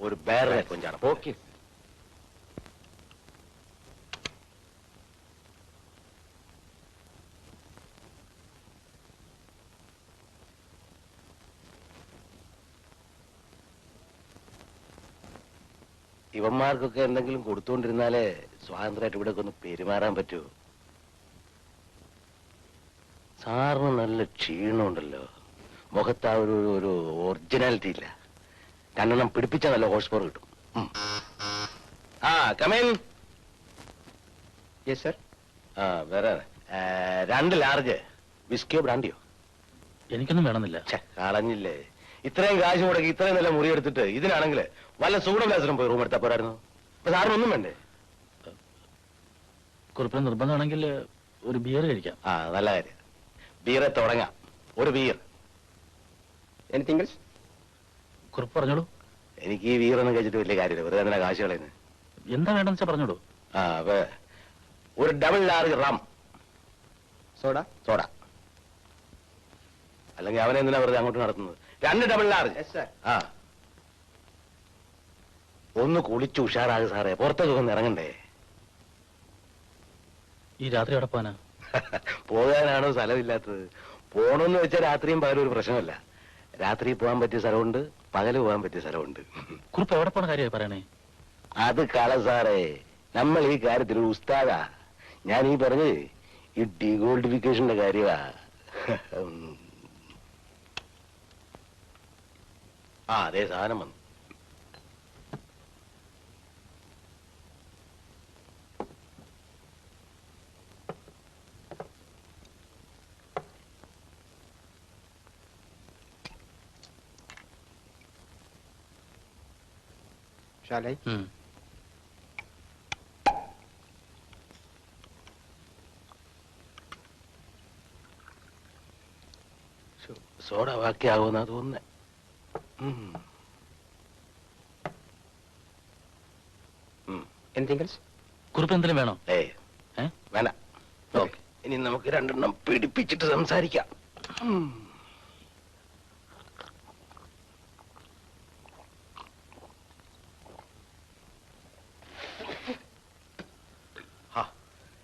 ഒരു ബേറെ കൊഞ്ചാണ്. ഓക്കെ. ഇവന്മാർക്കൊക്കെ എന്തെങ്കിലും കൊടുത്തുകൊണ്ടിരുന്നാലേ സ്വാതന്ത്ര്യമായിട്ട് ഇവിടെ ഒന്ന് പെരുമാറാൻ പറ്റൂ. സാറിന് നല്ല ക്ഷീണമുണ്ടല്ലോ, മുഖത്ത് ആ ഒരു ഒറിജിനാലിറ്റി ഇല്ല. രണ്ടെണ്ണം പിടിപ്പിച്ച നല്ല ഹോഴ്സ് പവർ കിട്ടും. ആ കമേൻ. Yes sir. ആ വേറെ 2 ലാർജ് വിസ്കിയോ ബ്രാൻഡിയോ? എനിക്കൊന്നും വേണമെന്നില്ല. കളഞ്ഞില്ലേ, ഇത്രയും കാശ് മുടക്കി ഇത്രയും നല്ല മുറി എടുത്തിട്ട് ഇതിനാണെങ്കിൽ വല്ല സൂഡബ്ലാസിനും പോയി റൂം എടുത്താൽ പോരായിരുന്നു. അപ്പൊ സാറിനൊന്നും വേണ്ടേ? കുറിപ്പിന് നിർബന്ധമാണെങ്കിൽ ഒരു ബിയർ കഴിക്കാം. ആ നല്ല കാര്യം, ബിയറെ തുടങ്ങാം. ഒരു ബിയർ. എനിത്തിങ് കുറിപ്പ് പറഞ്ഞോളൂ. എനിക്ക് ഈ ബിയറൊന്നും കഴിച്ചിട്ട് വലിയ കാര്യമില്ല, വെറുതെ എന്തിനാ കാശ് കളയുന്നത്? എന്താ വേണ്ടെന്ന് വെച്ചാൽ പറഞ്ഞോളൂ. ആ ഒരു double large rum. Soda? Soda. അല്ലെങ്കിൽ അവനെ എന്തിനാ വെറുതെ അങ്ങോട്ട് നടത്തുന്നത്? 2 ഡബിൾ ലാർജ്. ആ ഒന്ന് കുളിച്ചു ഉഷാറാകും സാറേ, പുറത്തൊക്കെ ഒന്ന് ഇറങ്ങണ്ടേ? ഈ രാത്രി എവിടെ പോകാനാ? പോകാനാണോ സ്ഥലമില്ലാത്തത്? പോണമെന്ന് വെച്ചാൽ രാത്രിയും പകലും ഒരു പ്രശ്നമല്ല. രാത്രി പോകാൻ പറ്റിയ സ്ഥലമുണ്ട്, പകല് പോകാൻ പറ്റിയ സ്ഥലമുണ്ട്. കുറിപ്പ് എവിടെ പോണ കാര്യമായി പറയണേ? അത് കള സാറേ, നമ്മൾ ഈ കാര്യത്തിൽ ഒരു ഉസ്താദാ. ഞാൻ ഈ പറഞ്ഞത് ഈ ഡീഗോൾഡിഫിക്കേഷന്റെ കാര്യമാ. ആ അതേ സാധനം വന്നു. സോഡ ബാക്കിയാകുമെന്നാ തോന്നുന്നേ. കുറിപ്പ് എന്തെങ്കിലും വേണോ? വേണ്ട. ഇനി നമുക്ക് 2 പിടിപ്പിച്ചിട്ട് സംസാരിക്കാം.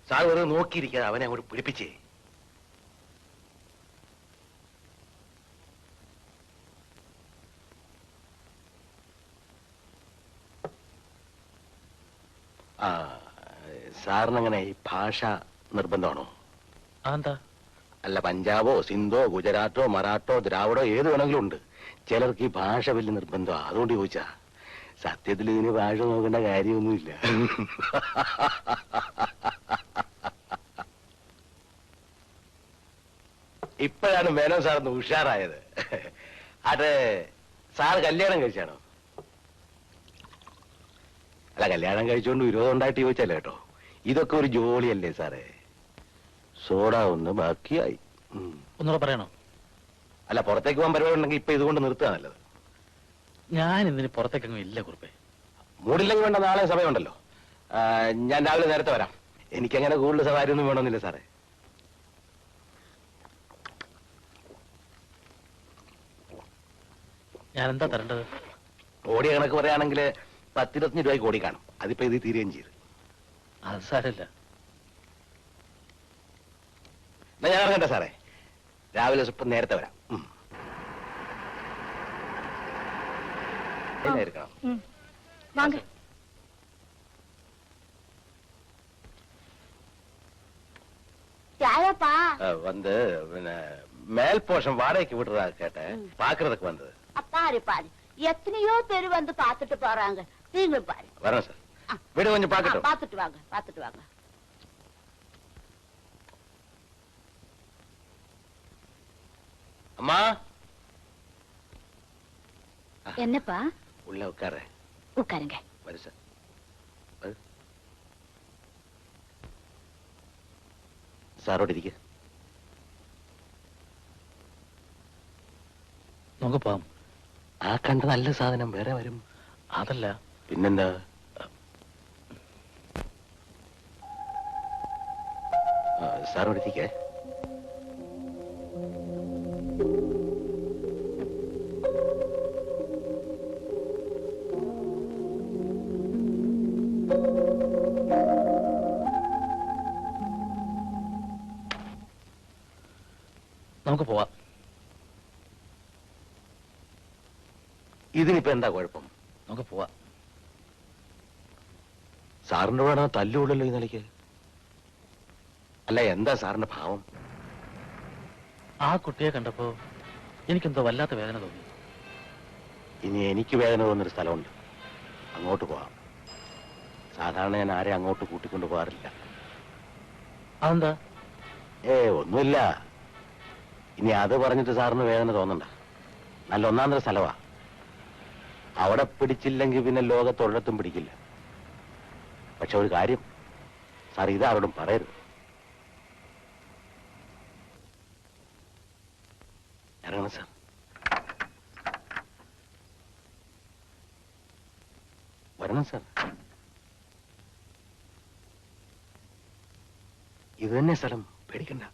സാർ വെറുതെ നോക്കിയിരിക്കാതെ അവനെ അങ്ങോട്ട് പിടിപ്പിച്ചേ. ആ സാറിനങ്ങനെ ഈ ഭാഷ നിർബന്ധമാണോ? എന്താ? അല്ല, പഞ്ചാബോ സിന്ധോ ഗുജറാത്തോ മറാഠോ ദ്രാവിഡോ ഏത് വേണമെങ്കിലും ഉണ്ട്. ചിലർക്ക് ഈ ഭാഷ വലിയ നിർബന്ധമാണ്, അതുകൊണ്ട് ചോദിച്ചാ. സത്യത്തിൽ ഇതിന് ഭാഷ നോക്കേണ്ട കാര്യമൊന്നുമില്ല. ഇപ്പോഴാണ് മേനോൻ സാറിന് ഉഷാറായത്. അത് സാർ കല്യാണം കഴിച്ചാണോ? അല്ല, കല്യാണം കഴിച്ചുകൊണ്ട് വിരോധം ഉണ്ടായിട്ട് ചോദിച്ചല്ലേ കേട്ടോ. ഇതൊക്കെ ഒരു ജോലിയല്ലേ സാറേ. സോഡ ഒന്ന് ബാക്കിയായി. ഒന്നുകൂടെ പറയണോ? അല്ല, പുറത്തേക്ക് പോകാൻ പരിപാടി ഉണ്ടെങ്കിൽ ഇപ്പൊ ഇതുകൊണ്ട് നിർത്തുക നല്ലത്. ഞാൻ ഇതിന് പുറത്തേക്കങ്ങും ഇല്ല കുറിപ്പേ. മൂടില്ലെങ്കിൽ വേണ്ട, നാളെ സമയമുണ്ടല്ലോ. ഞാൻ രാവിലെ നേരത്തെ വരാം. എനിക്കങ്ങനെ കൂടുതൽ സവാരി ഒന്നും വേണമെന്നില്ല സാറേ. ഞാൻ എന്താ തരേണ്ടത്? ഓടിയ കണക്ക് പറയുകയാണെങ്കിൽ 10-25 രൂപയ്ക്ക് ഓടി കാണും. അതിപ്പോ ഇത് തീരുകയും ചെയ്തു. അത് സാരമില്ല. എന്നാ ഞാൻ ഇറങ്ങട്ടെ സാറേ, രാവിലെ സ്വപ്പം നേരത്തെ വരാം. வந்து மேல் போஷன் வாடகைக்கு விடுறதா கேட்டேன், பாக்குறதுக்கு வந்தது. பாரு பாரு, எத்தனையோ பேர் வந்து பாத்துட்டு போறாங்க, நீங்களும் பாரு. வரேன் சார், வீடு கொஞ்சம் பாக்கட்டும். பாத்துட்டு வாங்க, பாத்துட்டு வாங்க. அம்மா. என்னப்பா? உள்ள உட்கார. உட்காருங்க. வரு சார். സാറോട് ഇരിക്ക. നമുക്ക് പോവാം. ആ കണ്ട നല്ല സാധനം വേറെ വരും. അതല്ല പിന്നെന്താ? സാറോട് ഇരിക്കേ. നമുക്ക് പോവാം. ഇതിനിപ്പോ എന്താ കുഴപ്പം? നമുക്ക് പോവാം. സാറിന്റെ കൂടെ തല്ലുള്ളല്ലോ ഈ നിലയ്ക്ക്. അല്ല, എന്താ സാറിന്റെ ഭാവം? ആ കുട്ടിയെ കണ്ടപ്പോ എനിക്കെന്തോ വല്ലാത്ത വേദന തോന്നി. ഇനി എനിക്ക് വേദന തോന്നുന്നൊരു സ്ഥലമുണ്ട്, അങ്ങോട്ട് പോവാം. സാധാരണ ഞാൻ ആരെ അങ്ങോട്ട് കൂട്ടിക്കൊണ്ടു പോകാറില്ല. അതെന്താ? ഒന്നുമില്ല. ഇനി അത് പറഞ്ഞിട്ട് സാറിന് വേദന തോന്നണ്ട. നല്ല ഒന്നാന്തര സ്ഥലവാ. അവിടെ പിടിച്ചില്ലെങ്കിൽ പിന്നെ ലോകത്തൊരിടത്തും പിടിക്കില്ല. പക്ഷെ ഒരു കാര്യം, സാർ ഇതാരോടും പറയരുത്. ഇറങ്ങണം സാർ. വരണം സാർ. ഇത് തന്നെ സ്ഥലം, പേടിക്കണ്ട.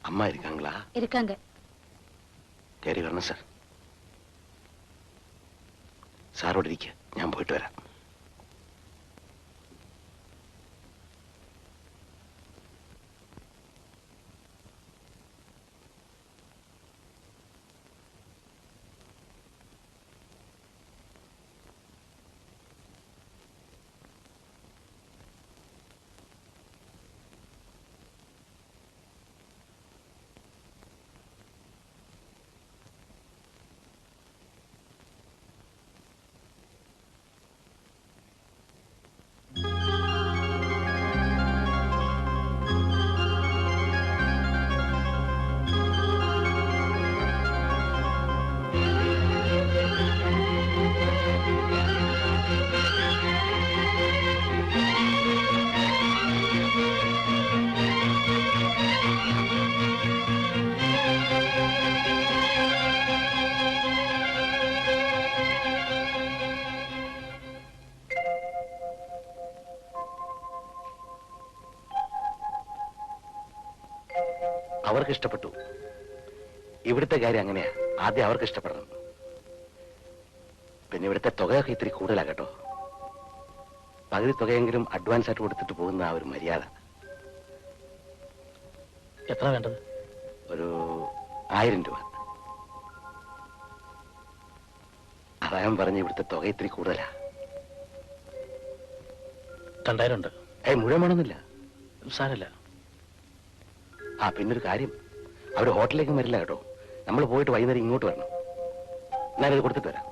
அம்மா இருக்காங்களா? இருக்காங்க. കയറി വരണം സാർ. സാറോട് ഇരിക്കുക, ഞാൻ പോയിട്ട് വരാം. അവർക്ക് ഇഷ്ടപ്പെട്ടു. ഇവിടുത്തെ കാര്യം അങ്ങനെയാ, ആദ്യം അവർക്ക് ഇഷ്ടപ്പെടണം. പിന്നെ ഇവിടുത്തെ തുകയൊക്കെ ഇത്തിരി കൂടുതലാ കേട്ടോ. പകുതി തുകയെങ്കിലും അഡ്വാൻസ് ആയിട്ട് കൊടുത്തിട്ട് പോകുന്ന ആ ഒരു മര്യാദ. എത്ര വേണ്ടത്? ഒരു 1000 രൂപ. അതാ ഞാൻ പറഞ്ഞ ഇവിടുത്തെ തുക ഇത്തിരി കൂടുതലാ. 2000 ഉണ്ട്. മുഴുവൻ വേണമെന്നില്ല. സാരമില്ല. പിന്നൊരു കാര്യം, അവര് ഹോട്ടലിലേക്കും വരില്ല കേട്ടോ. നമ്മൾ പോയിട്ട് വൈകുന്നേരം ഇങ്ങോട്ട് വരണം. ഞാനത് കൊടുത്തിട്ട് വരാം.